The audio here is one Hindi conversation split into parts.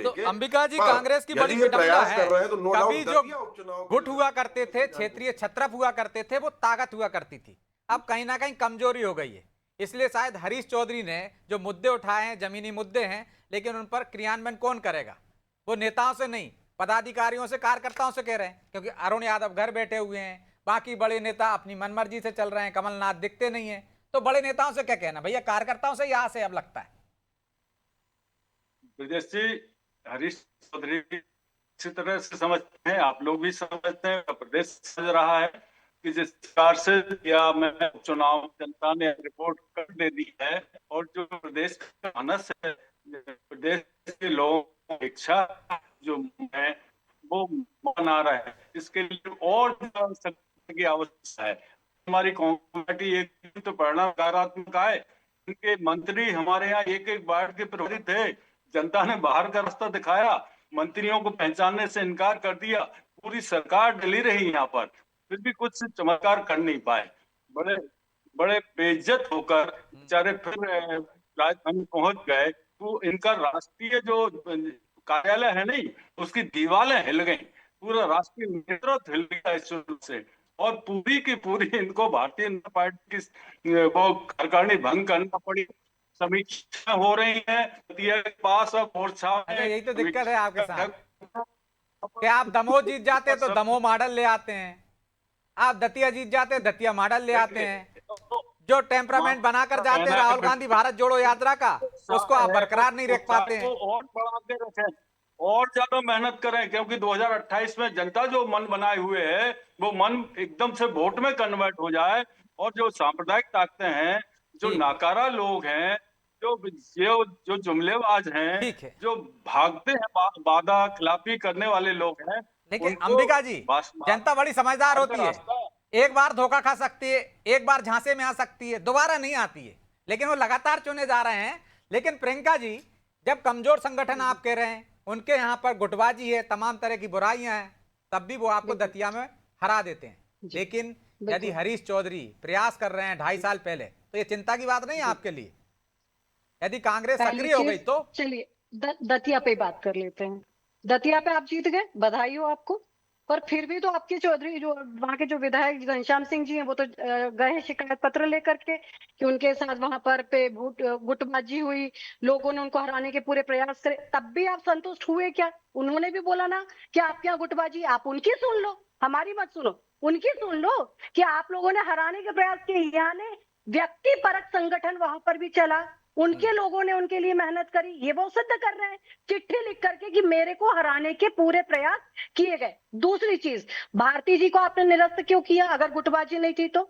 लेके। अंबिका जी, कांग्रेस की बड़ी विडंबना प्रयास है, कर रहे हैं तो नो कभी डाउट जो गुट हुआ करते थे, क्षेत्रीय छत्रप हुआ करते थे, वो ताकत हुआ करती थी। अब कहीं ना कहीं कमजोरी हो गई है। इसलिए शायद हरीश चौधरी ने जो मुद्दे उठाए हैं, जमीनी मुद्दे हैं, लेकिन उन पर क्रियान्वयन कौन करेगा? वो नेताओं से नहीं, पदाधिकारियों से, कार्यकर्ताओं से कह रहे हैं, क्योंकि अरुण यादव घर बैठे हुए हैं, बाकी बड़े नेता अपनी मनमर्जी से चल रहे हैं, कमलनाथ दिखते नहीं है। तो बड़े नेताओं से क्या कहना भैया, कार्यकर्ताओं से यहाँ से अब लगता है। ब्रजेश जी, हरीश चौधरी इसी तरह से समझते हैं, आप लोग भी समझते हैं, प्रदेश समझ रहा है कि जिस प्रकार से या मैं चुनाव जनता ने रिपोर्ट कर दे दी है, और जो प्रदेश का मानस है, प्रदेश के लोगों की इच्छा जो है वो बना रहे हैं, इसके लिए और सख्ती की आवश्यकता है। हमारी कांग्रेस पार्टी एक तो परिणाम सकारात्मक आए, इनके मंत्री हमारे यहाँ एक एक वार्ड के प्रभारी थे, जनता ने बाहर का रास्ता दिखाया, मंत्रियों को पहचानने से इनकार कर दिया, पूरी सरकार डली रही यहाँ पर, फिर भी कुछ चमत्कार कर नहीं पाए, बड़े बड़े बेइज्जत होकर बेचारे फिर राजधानी पहुंच गए। तो इनका राष्ट्रीय जो कार्यालय है नहीं, उसकी दीवारें हिल गई, पूरा राष्ट्रीय नेतृत्व हिल गया इस शुरू से, और पूरी की पूरी इनको भारतीय जनता पार्टी की वो कार्यकारिणी भंग करना पड़ी। समीक्षा हो रही है के पास, अब मोर्चा अच्छा, यही तो दिक्कत है आपके साथ कि आप दमोह जीत जाते तो दमोह मॉडल ले आते हैं, आप दतिया जीत जाते दतिया मॉडल ले आते हैं, जो टेम्परामेंट बनाकर जाते हैं राहुल गांधी भारत जोड़ो यात्रा का, उसको आप बरकरार नहीं रख पाते हैं। और बढ़ा के रखें और ज्यादा मेहनत करें, क्योंकि 2028 में जनता जो मन बनाए हुए है वो मन एकदम से वोट में कन्वर्ट हो जाए, और जो सांप्रदायिक ताकतें हैं, जो नाकारा लोग हैं, जो जुमलेबाज हैं, जो भागते हैं, वादा खिलाफी करने वाले लोग हैं, लेकिन अंबिका जी, जनता बड़ी समझदार होती है, एक बार धोखा खा सकती है, एक बार झांसे में आ सकती है, दोबारा नहीं आती है, लेकिन वो लगातार चुने जा रहे हैं। लेकिन प्रियंका जी, जब कमजोर संगठन आप कह रहे हैं, उनके यहाँ पर गुटबाजी है, तमाम तरह की बुराइयां हैं, तब भी वो आपको दतिया में हरा देते हैं। लेकिन यदि हरीश चौधरी प्रयास कर रहे हैं 2.5 साल पहले, तो ये चिंता की बात नहीं है आपके लिए? यदि कांग्रेस सक्रिय हो गई तो? चलिए दतिया पे बात कर लेते हैं। दतिया पे आप जीत गए, बधाई हो आपको। पर फिर भी तो आपके चौधरी जो वहां के जो विधायक घनश्याम सिंह जी हैं, वो तो गए हैं शिकायत पत्र लेकर के कि उनके साथ वहां पर पे गुटबाजी हुई, लोगों ने उनको हराने के पूरे प्रयास करे, तब भी आप संतुष्ट हुए क्या? उन्होंने भी बोला ना कि आपके यहाँ गुटबाजी, आप उनकी सुन लो, हमारी मत सुनो, उनकी सुन लो कि आप लोगों ने हराने के प्रयास किए। यानी व्यक्ति परक संगठन वहां पर भी चला, उनके लोगों ने उनके लिए मेहनत करी, ये वो सिद्ध कर रहे हैं चिट्ठी लिख करके कि मेरे को हराने के पूरे प्रयास किए गए। दूसरी चीज, भारती जी को आपने निरस्त क्यों किया? अगर गुटबाजी नहीं थी तो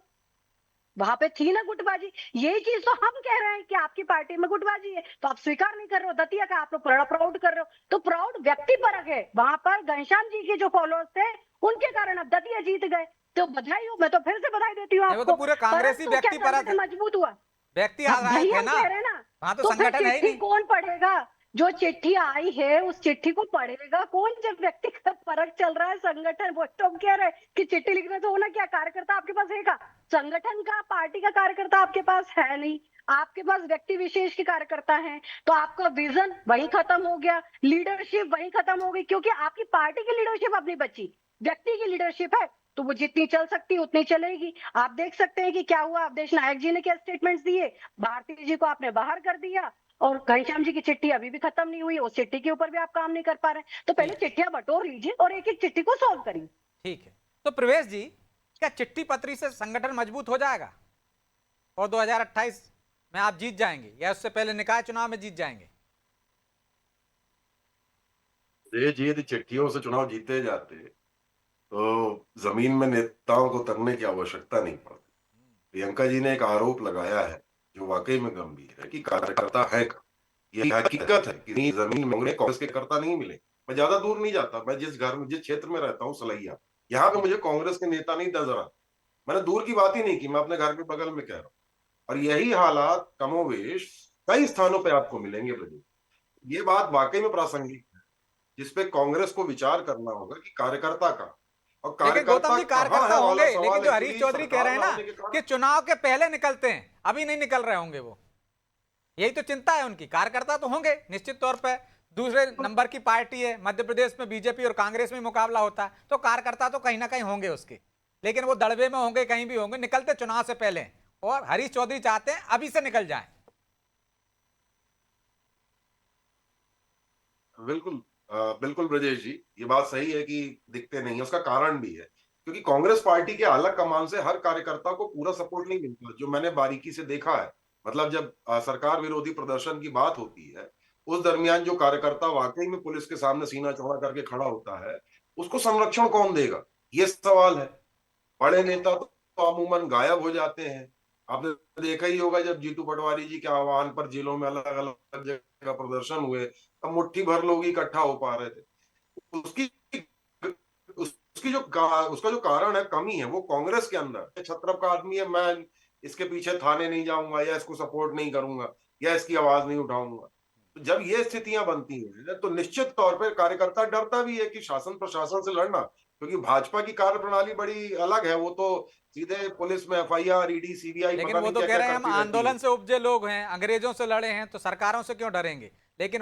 वहां पे थी ना गुटबाजी। यही चीज तो हम कह रहे हैं कि आपकी पार्टी में गुटबाजी है, तो आप स्वीकार नहीं कर रहे हो। दतिया का आप लोग बड़ा प्राउड कर रहे हो, तो प्राउड व्यक्ति परक है। वहां पर घनश्याम जी के जो फॉलोअर्स थे, उनके कारण अब दतिया जीत गए, तो बधाई हो। मैं तो फिर से बधाई देती हूँ आपको। तो पूरे कांग्रेसी व्यक्ति परक मजबूत हुआ, व्यक्ति आधारित है ना, वहां तो संगठन है ही नहीं। कौन पढ़ेगा? जो चिट्ठी आई है उस चिट्ठी को पढ़ेगा कौन? जब व्यक्ति का फर्क चल रहा है, संगठन, वो तो कह रहे कि चिट्ठी लिखने से होना क्या? कार्यकर्ता आपके पास है का? संगठन का, पार्टी का कार्यकर्ता आपके पास है नहीं, आपके पास व्यक्ति विशेष के कार्यकर्ता हैं, तो आपका विजन वहीं खत्म हो गया, लीडरशिप वहीं खत्म हो गई, क्योंकि आपकी पार्टी की लीडरशिप अब नहीं बची, व्यक्ति की लीडरशिप है, तो वो जितनी चल सकती है उतनी चलेगी। आप देख सकते हैं कि क्या हुआ, अवधेश नायक जी ने क्या स्टेटमेंट्स दिए, भारती जी को आपने बाहर कर दिया, और घनश्याम जी की चिट्ठी अभी भी खत्म नहीं हुई, उस चिट्ठी के ऊपर भी आप काम नहीं कर पा रहे। तो पहले चिट्ठियां बटोर लीजिए और एक एक चिट्ठी को सॉल्व करिए। ठीक है, तो प्रवेश जी, क्या चिट्ठी पत्री से संगठन मजबूत हो जाएगा और 2028 में आप जीत जाएंगे, या उससे पहले निकाय चुनाव में जीत जाएंगे? यदि चिट्ठियों से चुनाव जीते जाते तो जमीन में नेताओं को उतरने की आवश्यकता नहीं पड़ती। प्रियंका जी ने एक आरोप लगाया है जो वाकई में गंभीर है कि कार्यकर्ता है, ये हकीकत है कि जमीन में उन्हें कांग्रेस के करता नहीं मिले। मैं ज्यादा दूर नहीं जाता, मैं जिस घर में, जिस क्षेत्र में रहता हूँ, सलैया, यहाँ पे मुझे कांग्रेस के नेता नहीं नजर आते। मैंने दूर की बात ही नहीं की, मैं अपने घर के बगल में कह रहा हूँ, और यही हालात कमोवेश कई स्थानों पर आपको मिलेंगे। ये बात वाकई में प्रासंगिक है, जिसपे कांग्रेस को विचार करना होगा कि कार्यकर्ता का, और लेकिन गौतम जी, कार्यकर्ता होंगे, लेकिन जो हरीश चौधरी कह रहे हैं ना कि चुनाव के पहले निकलते हैं, अभी नहीं निकल रहे होंगे वो, यही तो चिंता है उनकी। कार्यकर्ता तो होंगे निश्चित तौर पर, दूसरे नंबर की पार्टी है, मध्य प्रदेश में बीजेपी और कांग्रेस में मुकाबला होता है, तो कार्यकर्ता तो कहीं ना कहीं होंगे उसके, लेकिन वो दड़बे में होंगे, कहीं भी होंगे, निकलते चुनाव से पहले। और हरीश चौधरी चाहते हैं अभी से निकल जाएं। बिल्कुल बिल्कुल ब्रजेश जी, ये बात सही है कि दिखते नहीं है। उसका कारण भी है, क्योंकि कांग्रेस पार्टी के आला कमान से हर कार्यकर्ता को पूरा सपोर्ट नहीं मिलता, जो मैंने बारीकी से देखा है। मतलब जब सरकार विरोधी प्रदर्शन की बात होती है, उस दरमियान जो कार्यकर्ता वाकई में पुलिस के सामने सीना चौड़ा करके खड़ा होता है, उसको संरक्षण कौन देगा, ये सवाल है। बड़े नेता तो अमूमन गायब हो जाते हैं। आपने देखा ही होगा, जब जीतू पटवारी जी के आह्वान पर जिलों में अलग अलग जगह प्रदर्शन हुए, तब मुट्ठी भर लोग इकट्ठा हो पा रहे थे। उसकी उसका जो कारण है, कमी है, वो कांग्रेस के अंदर छत्रप का आदमी है, मैं इसके पीछे थाने नहीं जाऊंगा, या इसको सपोर्ट नहीं करूंगा, या इसकी आवाज नहीं उठाऊंगा। तो जब ये स्थितियां बनती हैं, तो निश्चित तौर पर कार्यकर्ता डरता भी है कि शासन प्रशासन से लड़ना, क्योंकि भाजपा की कार्य प्रणाली बड़ी अलग है। वो तो सीधे पुलिस में एफआईआर, ईडी, सीबीआई, लेकिन पता वो नहीं तो क्या कह क्या रहे हैं हम करती रहती है। आंदोलन से उपजे लोग हैं, अंग्रेजों से लड़े हैं, तो सरकारों से क्यों डरेंगे। लेकिन